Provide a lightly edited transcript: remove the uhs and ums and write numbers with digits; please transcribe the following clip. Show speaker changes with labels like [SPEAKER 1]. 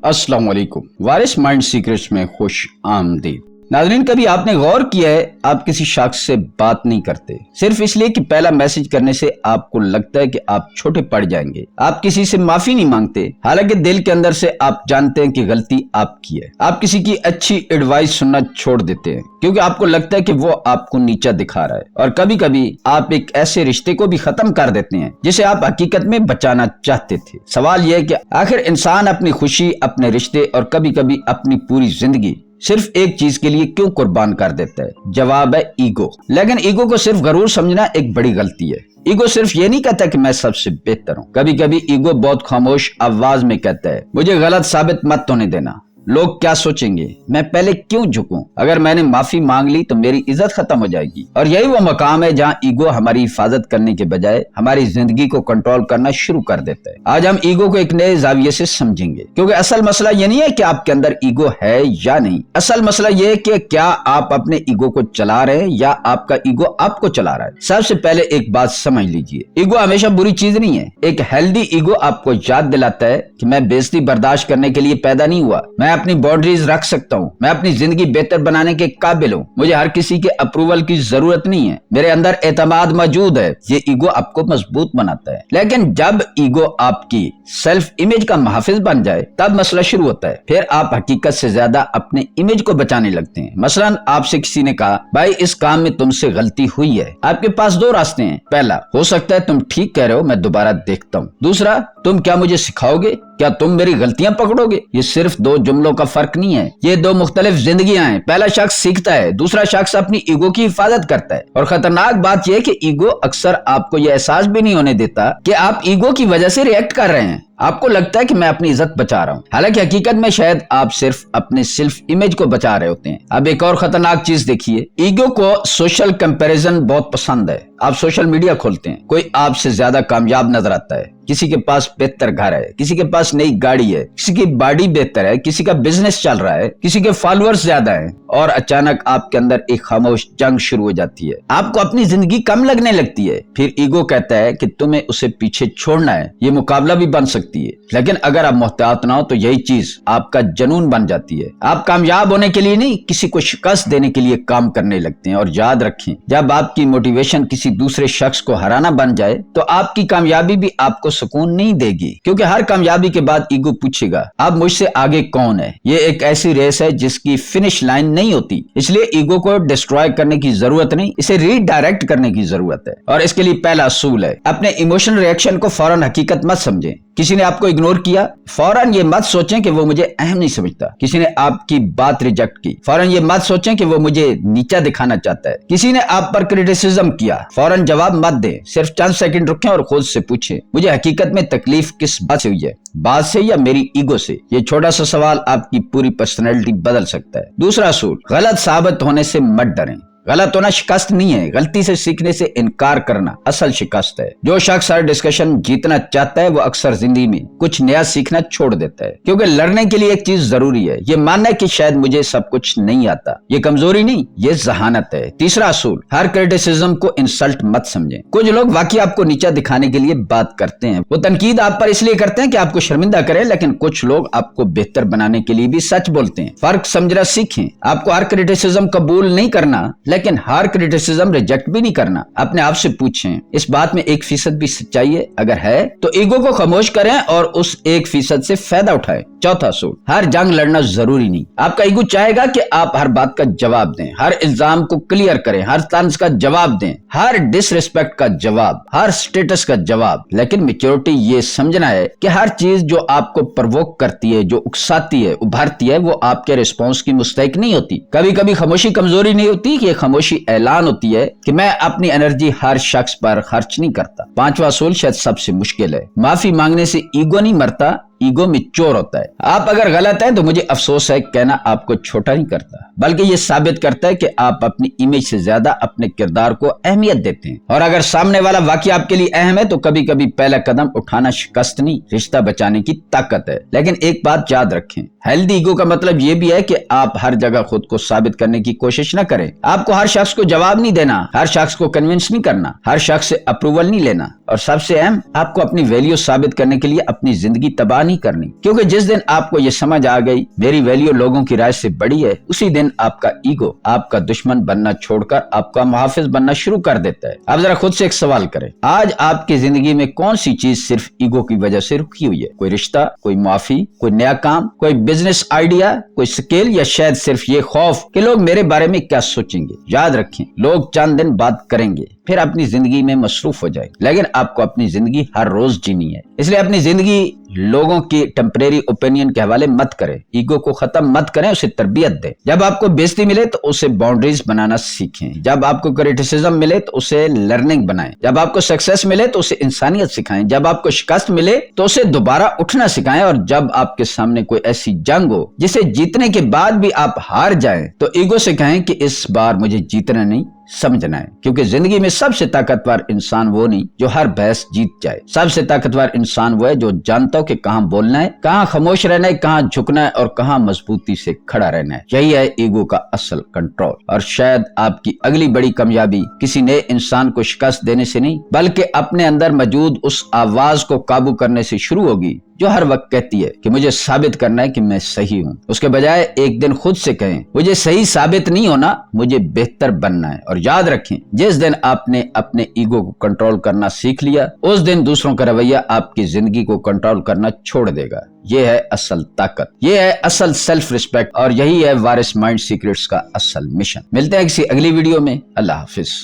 [SPEAKER 1] अस्सलाम वालेकुम। वारिस mind secrets में खुश आमदीद। नाज़रीन, कभी आपने गौर किया है आप किसी शख्स से बात नहीं करते सिर्फ इसलिए कि पहला मैसेज करने से आपको लगता है कि आप छोटे पड़ जाएंगे। आप किसी से माफी नहीं मांगते, हालांकि दिल के अंदर से आप जानते हैं कि गलती आपकी है। आप किसी की अच्छी एडवाइस सुनना छोड़ देते हैं क्योंकि आपको लगता है कि वो आपको नीचा दिखा रहा है। और कभी कभी आप एक ऐसे रिश्ते को भी खत्म कर देते हैं जिसे आप हकीकत में बचाना चाहते थे। सवाल यह है कि आखिर इंसान अपनी खुशी, अपने रिश्ते और कभी कभी अपनी पूरी जिंदगी सिर्फ एक चीज के लिए क्यों कुर्बान कर देता है? जवाब है ईगो। लेकिन ईगो को सिर्फ गरूर समझना एक बड़ी गलती है। ईगो सिर्फ ये नहीं कहता कि मैं सबसे बेहतर हूँ। कभी कभी ईगो बहुत खामोश आवाज में कहता है, मुझे गलत साबित मत होने देना। लोग क्या सोचेंगे, मैं पहले क्यों झुकूं? अगर मैंने माफी मांग ली तो मेरी इज्जत खत्म हो जाएगी। और यही वो मकाम है जहाँ ईगो हमारी हिफाजत करने के बजाय हमारी जिंदगी को कंट्रोल करना शुरू कर देता है। आज हम ईगो को एक नए जाविये से समझेंगे, क्योंकि असल मसला ये नहीं है कि आपके अंदर ईगो है या नहीं। असल मसला ये है कि क्या आप अपने ईगो को चला रहे हैं या आपका ईगो आपको चला रहा है। सबसे पहले एक बात समझ लीजिए, ईगो हमेशा बुरी चीज नहीं है। एक हेल्दी ईगो आपको याद दिलाता है कि मैं बेइज्जती बर्दाश्त करने के लिए पैदा नहीं हुआ, मैं अपनी बाउंड्रीज रख सकता हूँ, मैं अपनी जिंदगी बेहतर बनाने के काबिल हूँ, मुझे हर किसी के अप्रूवल की जरूरत नहीं है, मेरे अंदर एतमाद मौजूद है। ये ईगो आपको मजबूत बनाता है। लेकिन जब ईगो आपकी सेल्फ इमेज का मुहाफिज बन जाए तब मसला शुरू होता है। फिर आप हकीकत से ज्यादा अपने इमेज को बचाने लगते हैं। मसलन आपसे किसी ने कहा, भाई इस काम में तुमसे गलती हुई है। आपके पास दो रास्ते हैं। पहला, हो सकता है तुम ठीक कह रहे हो, मैं दोबारा देखता हूँ। दूसरा, तुम क्या मुझे सिखाओगे? क्या तुम मेरी गलतियां पकड़ोगे? ये सिर्फ दो जुमलों का फर्क नहीं है, ये दो मुख्तलिफ जिंदगियां हैं। पहला शख्स सीखता है, दूसरा शख्स अपनी ईगो की हिफाजत करता है। और खतरनाक बात यह है कि ईगो अक्सर आपको यह एहसास भी नहीं होने देता कि आप ईगो की वजह से रिएक्ट कर रहे हैं। आपको लगता है कि मैं अपनी इज्जत बचा रहा हूँ, हालांकि हकीकत में शायद आप सिर्फ अपने सेल्फ इमेज को बचा रहे होते हैं। अब एक और खतरनाक चीज देखिए, ईगो को सोशल कंपैरिजन बहुत पसंद है। आप सोशल मीडिया खोलते हैं, कोई आपसे ज्यादा कामयाब नजर आता है, किसी के पास बेहतर घर है, किसी के पास नई गाड़ी है, किसी की बॉडी बेहतर है, किसी का बिजनेस चल रहा है, किसी के फॉलोअर्स ज्यादा हैं, और अचानक आपके अंदर एक खामोश जंग शुरू हो जाती है। आपको अपनी जिंदगी कम लगने लगती है। फिर ईगो कहता है कि तुम्हें उसे पीछे छोड़ना है, ये मुकाबला भी बन सकती है। लेकिन अगर आप मोहतात ना हो तो यही चीज आपका जुनून बन जाती है। आप कामयाब होने के लिए नहीं, किसी को शिकस्त देने के लिए काम करने लगते हैं। और याद रखें, जब आपकी मोटिवेशन किसी दूसरे शख्स को हराना बन जाए तो आपकी कामयाबी भी आपको सुकून नहीं देगी, क्योंकि हर कामयाबी के बाद ईगो पूछेगा, अब मुझसे आगे कौन है? ये एक ऐसी रेस है जिसकी फिनिश लाइन नहीं होती। इसलिए ईगो को डिस्ट्रॉय करने की जरूरत नहीं, इसे रीडायरेक्ट करने की जरूरत है। और इसके लिए पहला असूल है, अपने इमोशनल रिएक्शन को फौरन हकीकत मत समझें। किसी ने आपको इग्नोर किया, फौरन ये मत सोचें कि वो मुझे अहम नहीं समझता। किसी ने आपकी बात रिजेक्ट की, फौरन ये मत सोचें कि वो मुझे नीचा दिखाना चाहता है। किसी ने आप पर क्रिटिसिज्म किया, फौरन जवाब मत दें। सिर्फ चंद सेकंड रुकें और खुद से पूछें, मुझे हकीकत में तकलीफ किस बात से हुई है, बात से या मेरी ईगो से? ये छोटा सा सवाल आपकी पूरी पर्सनैलिटी बदल सकता है। दूसरा असूल, गलत साबित होने से मत डरें। गलत होना शिकस्त नहीं है, गलती से सीखने से इनकार करना असल शिकस्त है। जो शख्स हर डिस्कशन जीतना चाहता है वो अक्सर जिंदगी में कुछ नया सीखना छोड़ देता है, क्योंकि लड़ने के लिए एक चीज जरूरी है, ये मानना है कि शायद मुझे सब कुछ नहीं आता। ये कमजोरी नहीं, ये जहानत है। तीसरा असूल, हर क्रिटिसिज्म को इंसल्ट मत समझें। कुछ लोग वाकई आपको नीचा दिखाने के लिए बात करते हैं, वो तनकीद आप पर इसलिए करते हैं कि आपको शर्मिंदा करें, लेकिन कुछ लोग आपको बेहतर बनाने के लिए भी सच बोलते हैं। फर्क समझना सीखें। आपको हर क्रिटिसिज्म कबूल नहीं करना, लेकिन हर क्रिटिसिज्म रिजेक्ट भी नहीं करना। अपने आप से पूछें, इस बात में 1% भी सच्चाई है? अगर है तो ईगो को खामोश करें और उस 1% से फायदा उठाएं। चौथा असूल, हर जंग लड़ना जरूरी नहीं। आपका ईगो चाहेगा कि आप हर बात का जवाब दें, हर इल्जाम को क्लियर करें, हर तंज का जवाब दें, हर डिसरिस्पेक्ट का जवाब, हर स्टेटस का जवाब। लेकिन मैच्योरिटी ये समझना है कि हर चीज जो आपको प्रवोक करती है, जो उकसाती है, उभरती है, वो आपके रिस्पॉन्स की मुस्तहिक नहीं होती। कभी कभी खामोशी कमजोरी नहीं होती, ये खामोशी ऐलान होती है कि मैं अपनी एनर्जी हर शख्स पर खर्च नहीं करता। पांचवा असूल शायद सबसे मुश्किल है, माफी मांगने से ईगो नहीं मरता, ईगो मैच्योर होता है। आप अगर गलत हैं तो मुझे अफसोस है कहना आपको छोटा नहीं करता, बल्कि ये साबित करता है कि आप अपनी इमेज से ज्यादा अपने किरदार को अहमियत देते हैं। और अगर सामने वाला वाकई आपके लिए अहम है तो कभी कभी पहला कदम उठाना शिकस्त नहीं, रिश्ता बचाने की ताकत है। लेकिन एक बात याद रखें, हेल्दी ईगो का मतलब ये भी है कि आप हर जगह खुद को साबित करने की कोशिश न करें। आपको हर शख्स को जवाब नहीं देना, हर शख्स को कन्विंस नहीं करना, हर शख्स से अप्रूवल नहीं लेना। और सबसे अहम, आपको अपनी वैल्यू साबित करने के लिए अपनी जिंदगी तबाह नहीं करनी, क्योंकि जिस दिन आपको ये समझ आ गई मेरी वैल्यू लोगों की राय से बड़ी है, उसी दिन आपका ईगो आपका दुश्मन बनना छोड़कर आपका मुहाफिज बनना शुरू कर देता है। आप जरा खुद से एक सवाल करें, आज आपकी जिंदगी में कौन सी चीज सिर्फ ईगो की वजह से रुकी हुई है? कोई रिश्ता, कोई मुआफी, कोई नया काम, कोई बिजनेस आइडिया, कोई स्किल, या शायद सिर्फ ये खौफ कि लोग मेरे बारे में क्या सोचेंगे? याद रखें, लोग चंद दिन बात करेंगे, फिर अपनी जिंदगी में मसरूफ हो जाए, लेकिन आपको अपनी जिंदगी हर रोज जीनी है। इसलिए अपनी जिंदगी लोगों की टेम्परेरी ओपिनियन के हवाले मत करें, ईगो को खत्म मत करें, उसे तरबियत दें। जब आपको बेइज्जती मिले तो उसे बाउंड्रीज बनाना सीखें, जब आपको क्रिटिसिज्म मिले तो उसे लर्निंग बनाएं, जब आपको सक्सेस मिले तो उसे इंसानियत सिखाएं, जब आपको शिकस्त मिले तो उसे दोबारा उठना सिखाएं, और जब आपके सामने कोई ऐसी जंग हो जिसे जीतने के बाद भी आप हार जाएं तो ईगो से कहें कि इस बार मुझे जीतना नहीं, समझना है। क्योंकि जिंदगी में सबसे ताकतवर इंसान वो नहीं जो हर बहस जीत जाए, सबसे ताकतवर इंसान वो है जो जानता हो कि कहां बोलना है, कहां खामोश रहना है, कहां झुकना है और कहां मजबूती से खड़ा रहना है। यही है ईगो का असल कंट्रोल। और शायद आपकी अगली बड़ी कामयाबी किसी नए इंसान को शिकस्त देने से नहीं, बल्कि अपने अंदर मौजूद उस आवाज को काबू करने से शुरू होगी जो हर वक्त कहती है कि मुझे साबित करना है कि मैं सही हूं। उसके बजाय एक दिन खुद से कहें, मुझे सही साबित नहीं होना, मुझे बेहतर बनना है। और याद रखें, जिस दिन आपने अपने ईगो को कंट्रोल करना सीख लिया, उस दिन दूसरों का रवैया आपकी जिंदगी को कंट्रोल करना छोड़ देगा। ये है असल ताकत, ये है असल सेल्फ रिस्पेक्ट, और यही है वारिस माइंड सीक्रेट्स का असल मिशन। मिलते हैं किसी अगली वीडियो में। अल्लाह हाफिज।